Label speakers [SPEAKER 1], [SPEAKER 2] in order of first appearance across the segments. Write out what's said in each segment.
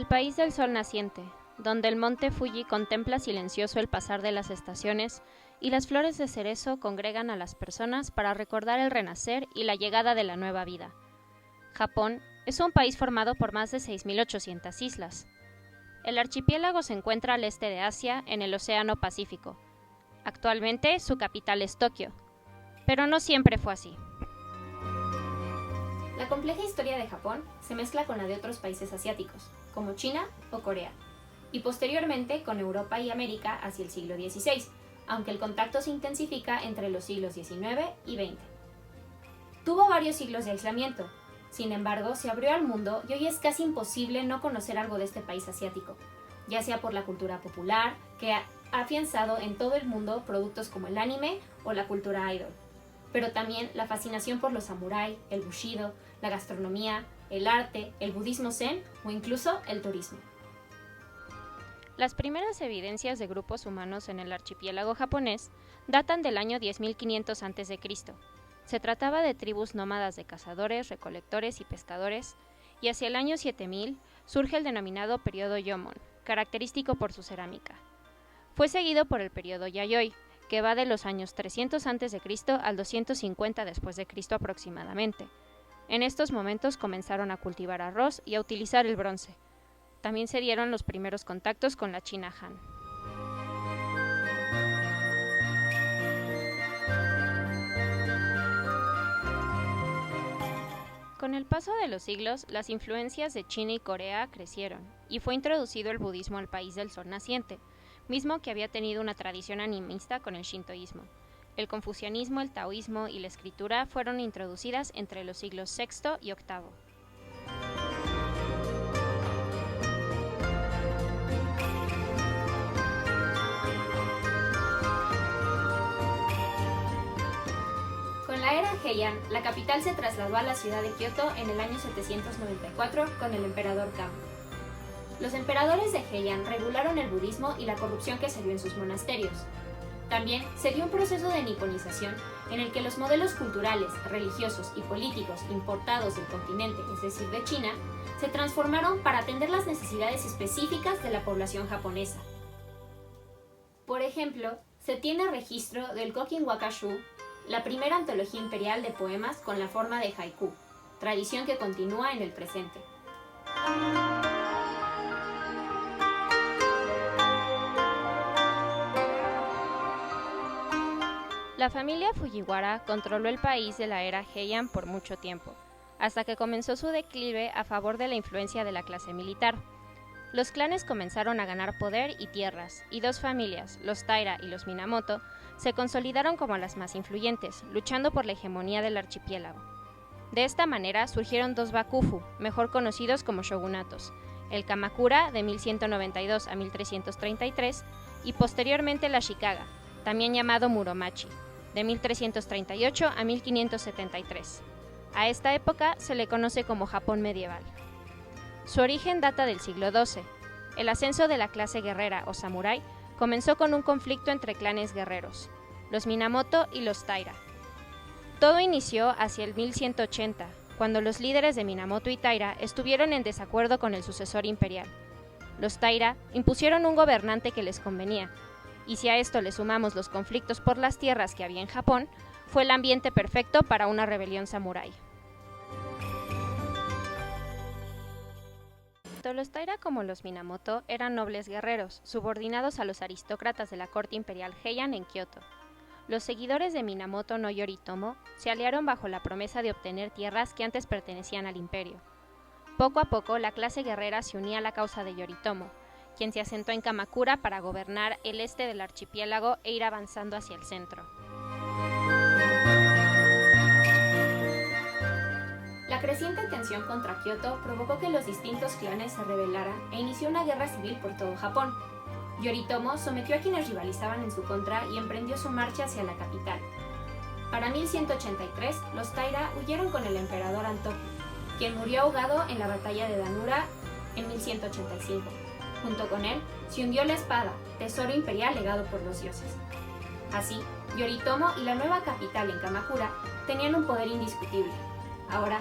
[SPEAKER 1] país del sol naciente, donde el monte Fuji contempla silencioso el pasar de las estaciones y las flores de cerezo congregan a las personas para recordar el renacer y la llegada de la nueva vida. Japón es un país formado por más de 6.800 islas. El archipiélago se encuentra al este de Asia, en el Océano Pacífico. Actualmente su capital es Tokio, pero no siempre fue así.
[SPEAKER 2] La compleja historia de Japón se mezcla con la de otros países asiáticos, como China o Corea, y posteriormente con Europa y América hacia el siglo XVI, aunque el contacto se intensifica entre los siglos XIX y XX. Tuvo varios siglos de aislamiento, sin embargo se abrió al mundo y hoy es casi imposible no conocer algo de este país asiático, ya sea por la cultura popular, que ha afianzado en todo el mundo productos como el anime o la cultura idol, pero también la fascinación por los samurái, el bushido, la gastronomía, el arte, el budismo zen o incluso el turismo.
[SPEAKER 1] Las primeras evidencias de grupos humanos en el archipiélago japonés datan del año 10.500 a.C. Se trataba de tribus nómadas de cazadores, recolectores y pescadores, y hacia el año 7000 surge el denominado período Yomon, característico por su cerámica. Fue seguido por el período Yayoi, que va de los años 300 a.C. al 250 después de Cristo aproximadamente. En estos momentos comenzaron a cultivar arroz y a utilizar el bronce. También se dieron los primeros contactos con la China Han. Con el paso de los siglos, las influencias de China y Corea crecieron, y fue introducido el budismo al país del sol naciente, mismo que había tenido una tradición animista con el shintoísmo. El confucianismo, el taoísmo y la escritura fueron introducidas entre los siglos VI y VIII.
[SPEAKER 2] Con la era Heian, la capital se trasladó a la ciudad de Kioto en el año 794 con el emperador Kamo. Los emperadores de Heian regularon el budismo y la corrupción que se dio en sus monasterios. También se dio un proceso de niponización en el que los modelos culturales, religiosos y políticos importados del continente, es decir, de China, se transformaron para atender las necesidades específicas de la población japonesa. Por ejemplo, se tiene registro del Kokin Wakashu, la primera antología imperial de poemas con la forma de haiku, tradición que continúa en el presente.
[SPEAKER 1] La familia Fujiwara controló el país de la era Heian por mucho tiempo, hasta que comenzó su declive a favor de la influencia de la clase militar. Los clanes comenzaron a ganar poder y tierras, y dos familias, los Taira y los Minamoto, se consolidaron como las más influyentes, luchando por la hegemonía del archipiélago. De esta manera surgieron dos bakufu, mejor conocidos como shogunatos, el Kamakura de 1192 a 1333 y posteriormente el Ashikaga, también llamado Muromachi, de 1338 a 1573. A esta época se le conoce como Japón medieval. Su origen data del siglo XII. El ascenso de la clase guerrera o samurái comenzó con un conflicto entre clanes guerreros, los Minamoto y los Taira. Todo inició hacia el 1180, cuando los líderes de Minamoto y Taira estuvieron en desacuerdo con el sucesor imperial. Los Taira impusieron un gobernante que les convenía, y si a esto le sumamos los conflictos por las tierras que había en Japón, fue el ambiente perfecto para una rebelión samurái. Tanto los Taira como los Minamoto eran nobles guerreros, subordinados a los aristócratas de la corte imperial Heian en Kioto. Los seguidores de Minamoto no Yoritomo se aliaron bajo la promesa de obtener tierras que antes pertenecían al imperio. Poco a poco, la clase guerrera se unía a la causa de Yoritomo, quien se asentó en Kamakura para gobernar el este del archipiélago e ir avanzando hacia el centro.
[SPEAKER 2] La creciente tensión contra Kioto provocó que los distintos clanes se rebelaran e inició una guerra civil por todo Japón. Yoritomo sometió a quienes rivalizaban en su contra y emprendió su marcha hacia la capital. Para 1183, los Taira huyeron con el emperador Antoku, quien murió ahogado en la batalla de Danura en 1185. Junto con él, se hundió la espada, tesoro imperial legado por los dioses. Así, Yoritomo y la nueva capital en Kamakura tenían un poder indiscutible. Ahora,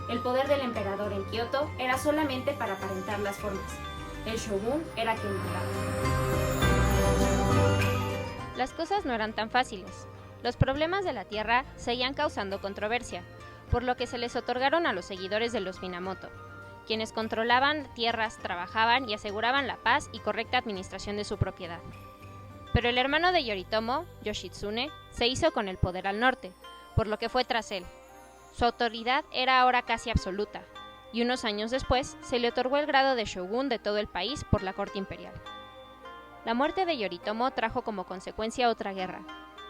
[SPEAKER 2] el poder del emperador en Kioto era solamente para aparentar las formas, El shogun era quien mandaba.
[SPEAKER 1] Las cosas no eran tan fáciles. Los problemas de la tierra seguían causando controversia, por lo que se les otorgaron a los seguidores de los Minamoto, quienes controlaban tierras, trabajaban y aseguraban la paz y correcta administración de su propiedad. Pero el hermano de Yoritomo, Yoshitsune, se hizo con el poder al norte, por lo que fue tras él. Su autoridad era ahora casi absoluta, y unos años después se le otorgó el grado de shogun de todo el país por la corte imperial. La muerte de Yoritomo trajo como consecuencia otra guerra.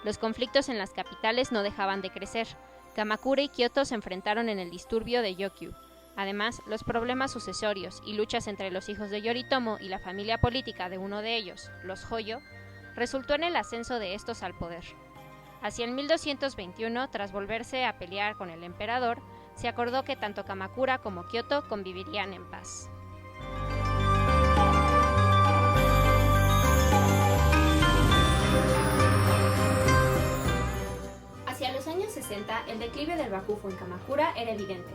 [SPEAKER 1] Los conflictos en las capitales no dejaban de crecer. Kamakura y Kioto se enfrentaron en el disturbio de Yokyu. Además, los problemas sucesorios y luchas entre los hijos de Yoritomo y la familia política de uno de ellos, los Hoyo, resultó en el ascenso de estos al poder. Hacia el 1221, tras volverse a pelear con el emperador, se acordó que tanto Kamakura como Kioto convivirían en paz.
[SPEAKER 2] Hacia los años 60, el declive del Bakufu en Kamakura era evidente.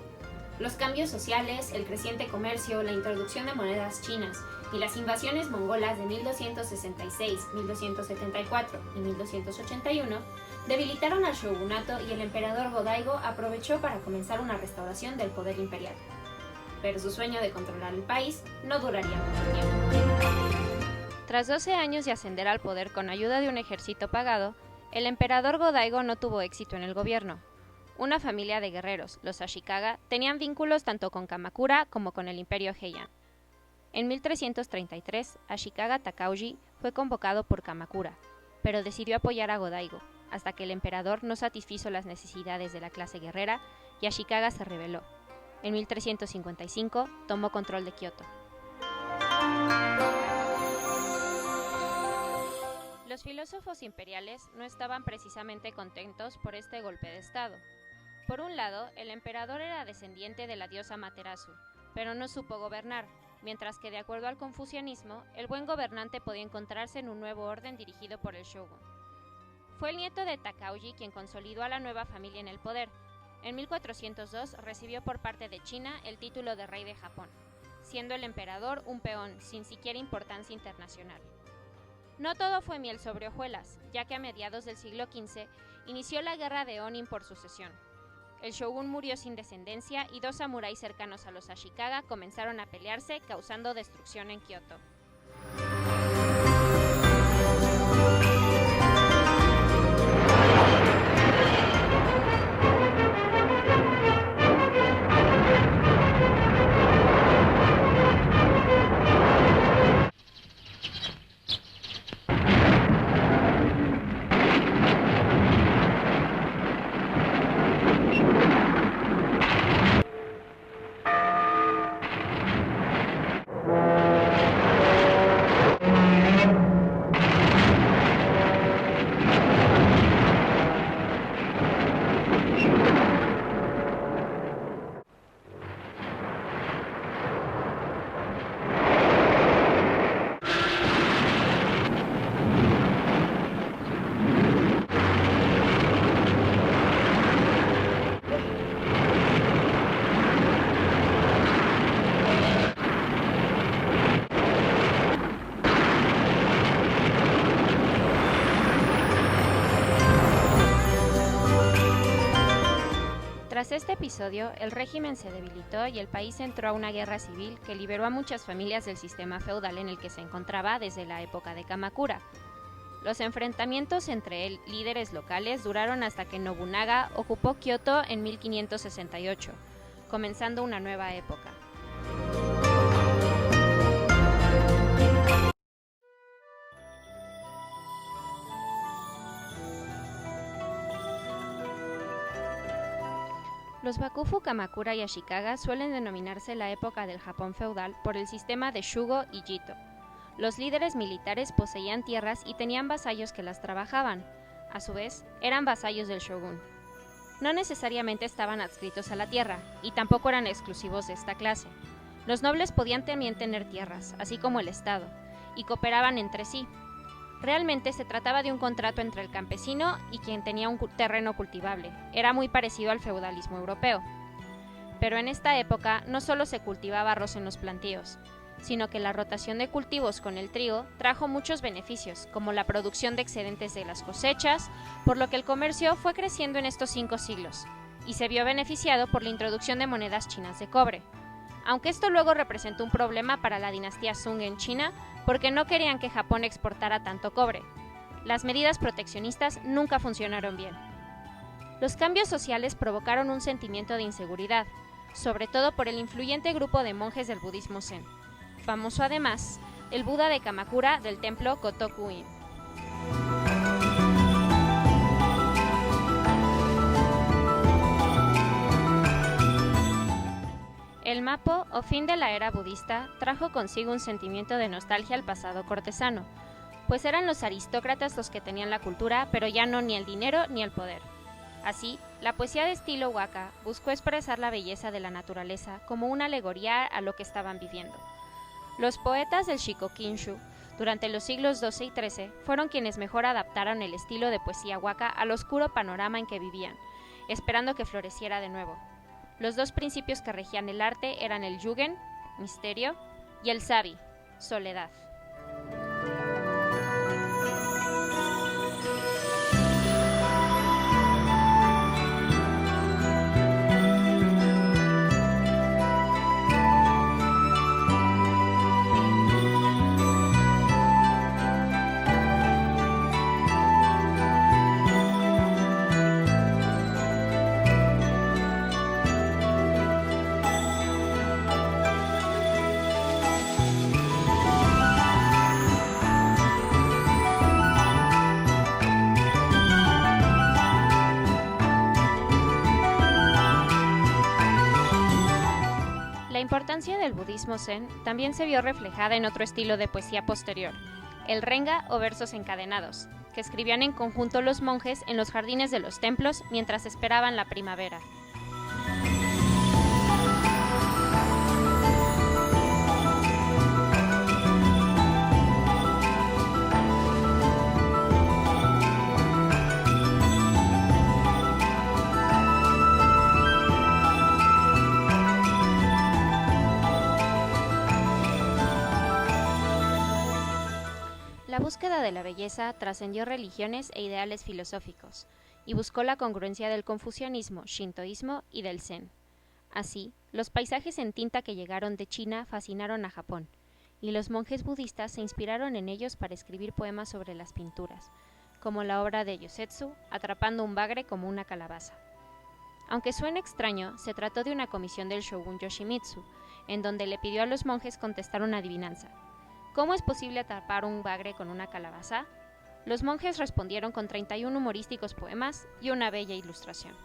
[SPEAKER 2] Los cambios sociales, el creciente comercio, la introducción de monedas chinas y las invasiones mongolas de 1266, 1274 y 1281 debilitaron al shogunato y el emperador Go-Daigo aprovechó para comenzar una restauración del poder imperial. Pero su sueño de controlar el país no duraría mucho tiempo.
[SPEAKER 1] Tras 12 años de ascender al poder con ayuda de un ejército pagado, el emperador Go-Daigo no tuvo éxito en el gobierno. Una familia de guerreros, los Ashikaga, tenían vínculos tanto con Kamakura como con el imperio Heian. En 1333, Ashikaga Takauji fue convocado por Kamakura, pero decidió apoyar a Go-Daigo, hasta que el emperador no satisfizo las necesidades de la clase guerrera y Ashikaga se rebeló. En 1355 tomó control de Kioto. Los filósofos imperiales no estaban precisamente contentos por este golpe de estado. Por un lado, el emperador era descendiente de la diosa Amaterasu, pero no supo gobernar, mientras que de acuerdo al confucianismo, el buen gobernante podía encontrarse en un nuevo orden dirigido por el shogun. Fue el nieto de Takauji quien consolidó a la nueva familia en el poder. En 1402 recibió por parte de China el título de rey de Japón, siendo el emperador un peón sin siquiera importancia internacional. No todo fue miel sobre hojuelas, ya que a mediados del siglo XV inició la guerra de Onin por sucesión. El shogun murió sin descendencia y dos samuráis cercanos a los Ashikaga comenzaron a pelearse, causando destrucción en Kioto. Tras este episodio, el régimen se debilitó y el país entró a una guerra civil que liberó a muchas familias del sistema feudal en el que se encontraba desde la época de Kamakura. Los enfrentamientos entre líderes locales duraron hasta que Nobunaga ocupó Kioto en 1568, comenzando una nueva época. Los Bakufu, Kamakura y Ashikaga suelen denominarse la época del Japón feudal por el sistema de Shugo y Jito. Los líderes militares poseían tierras y tenían vasallos que las trabajaban. A su vez, eran vasallos del shogun. No necesariamente estaban adscritos a la tierra, y tampoco eran exclusivos de esta clase. Los nobles podían también tener tierras, así como el Estado, y cooperaban entre sí. Realmente se trataba de un contrato entre el campesino y quien tenía un terreno cultivable. Era muy parecido al feudalismo europeo. Pero en esta época no solo se cultivaba arroz en los plantíos. sino que la rotación de cultivos con el trigo trajo muchos beneficios, como la producción de excedentes de las cosechas, por lo que el comercio fue creciendo en estos 5 siglos, y se vio beneficiado por la introducción de monedas chinas de cobre. Aunque esto luego representó un problema para la dinastía Sung en China, porque no querían que Japón exportara tanto cobre. Las medidas proteccionistas nunca funcionaron bien. Los cambios sociales provocaron un sentimiento de inseguridad, sobre todo por el influyente grupo de monjes del budismo Zen. Famoso además, el Buda de Kamakura del templo Kotoku-in. El Mappo, o fin de la era budista, trajo consigo un sentimiento de nostalgia al pasado cortesano, pues eran los aristócratas los que tenían la cultura, pero ya no ni el dinero ni el poder. Así, la poesía de estilo waka buscó expresar la belleza de la naturaleza como una alegoría a lo que estaban viviendo. Los poetas del Shikokinshu, durante los siglos XII y XIII, fueron quienes mejor adaptaron el estilo de poesía waka al oscuro panorama en que vivían, esperando que floreciera de nuevo. Los 2 principios que regían el arte eran el yugen, misterio, y el sabi, soledad. La importancia del budismo zen también se vio reflejada en otro estilo de poesía posterior, el renga o versos encadenados, que escribían en conjunto los monjes en los jardines de los templos mientras esperaban la primavera. La búsqueda de la belleza trascendió religiones e ideales filosóficos, y buscó la congruencia del confucianismo, shintoísmo y del zen. Así, los paisajes en tinta que llegaron de China fascinaron a Japón, y los monjes budistas se inspiraron en ellos para escribir poemas sobre las pinturas, como la obra de Yosetsu, atrapando un bagre como una calabaza. Aunque suene extraño, se trató de una comisión del shogun Yoshimitsu, en donde le pidió a los monjes contestar una adivinanza. ¿Cómo es posible atrapar un bagre con una calabaza? Los monjes respondieron con 31 humorísticos poemas y una bella ilustración.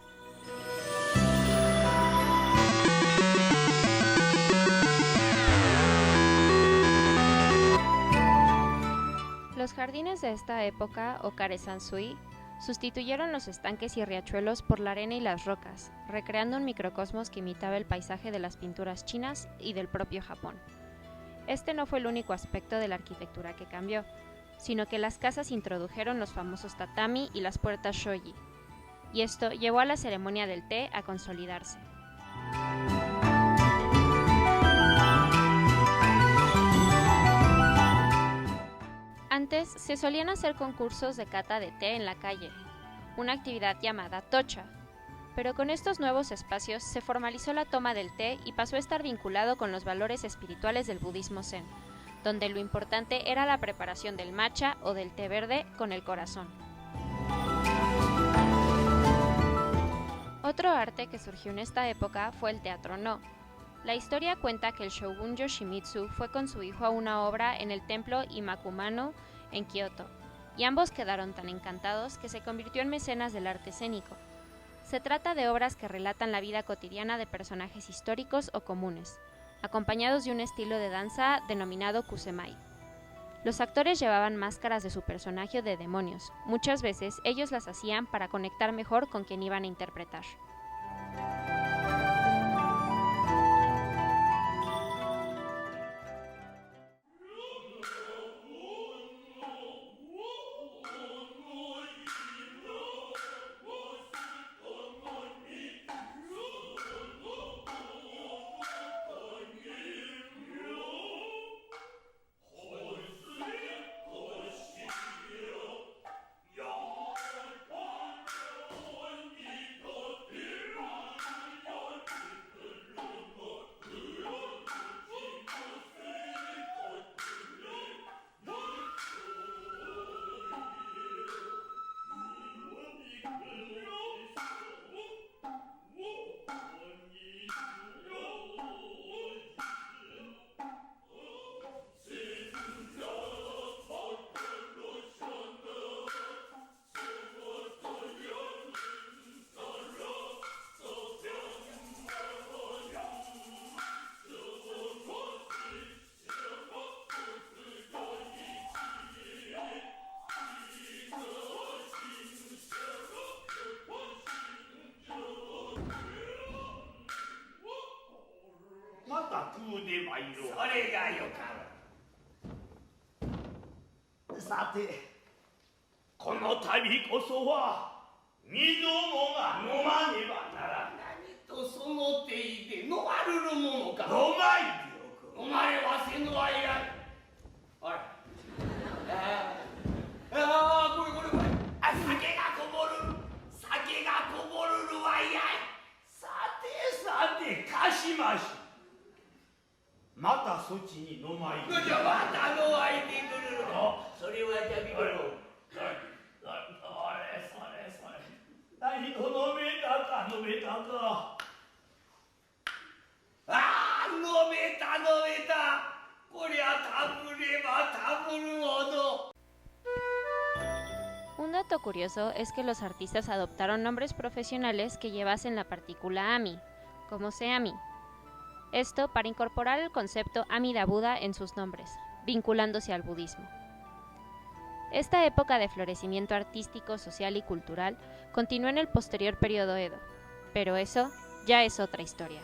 [SPEAKER 1] Los jardines de esta época, o Kare-sansui, sustituyeron los estanques y riachuelos por la arena y las rocas, recreando un microcosmos que imitaba el paisaje de las pinturas chinas y del propio Japón. Este no fue el único aspecto de la arquitectura que cambió, sino que las casas introdujeron los famosos tatami y las puertas shoji, y esto llevó a la ceremonia del té a consolidarse. Antes se solían hacer concursos de cata de té en la calle, una actividad llamada tocha, pero con estos nuevos espacios se formalizó la toma del té y pasó a estar vinculado con los valores espirituales del budismo zen, donde lo importante era la preparación del matcha o del té verde con el corazón. Otro arte que surgió en esta época fue el teatro no. La historia cuenta que el shogun Yoshimitsu fue con su hijo a una obra en el templo Imakumano en Kioto, y ambos quedaron tan encantados que se convirtió en mecenas del arte escénico. Se trata de obras que relatan la vida cotidiana de personajes históricos o comunes, acompañados de un estilo de danza denominado kusemai. Los actores llevaban máscaras de su personaje de demonios. Muchas veces ellos las hacían para conectar mejor con quien iban a interpretar.
[SPEAKER 3] 風で参ろう。
[SPEAKER 4] それがよかろう。さて、
[SPEAKER 3] この度こそは水どもが飲まねばならん。
[SPEAKER 4] 何とその手で飲まるるものか。
[SPEAKER 3] 飲まいでおく。
[SPEAKER 4] 飲まれはせぬわいや。あれ。これ。酒がこぼる。酒がこぼるるわいや。
[SPEAKER 3] さて貸しまし。またそちに飲まいで。
[SPEAKER 4] じゃまた飲まいでくるる。それはじゃ見ろ。
[SPEAKER 3] それ。何と飲めたか。
[SPEAKER 4] 飲めた。こりゃたぶればたぶるほど。
[SPEAKER 1] Un dato curioso es que los artistas adoptaron nombres profesionales que llevasen la partícula Ami, como Seami. Esto para incorporar el concepto Amida Buda en sus nombres, vinculándose al budismo. Esta época de florecimiento artístico, social y cultural continuó en el posterior periodo Edo, pero eso ya es otra historia.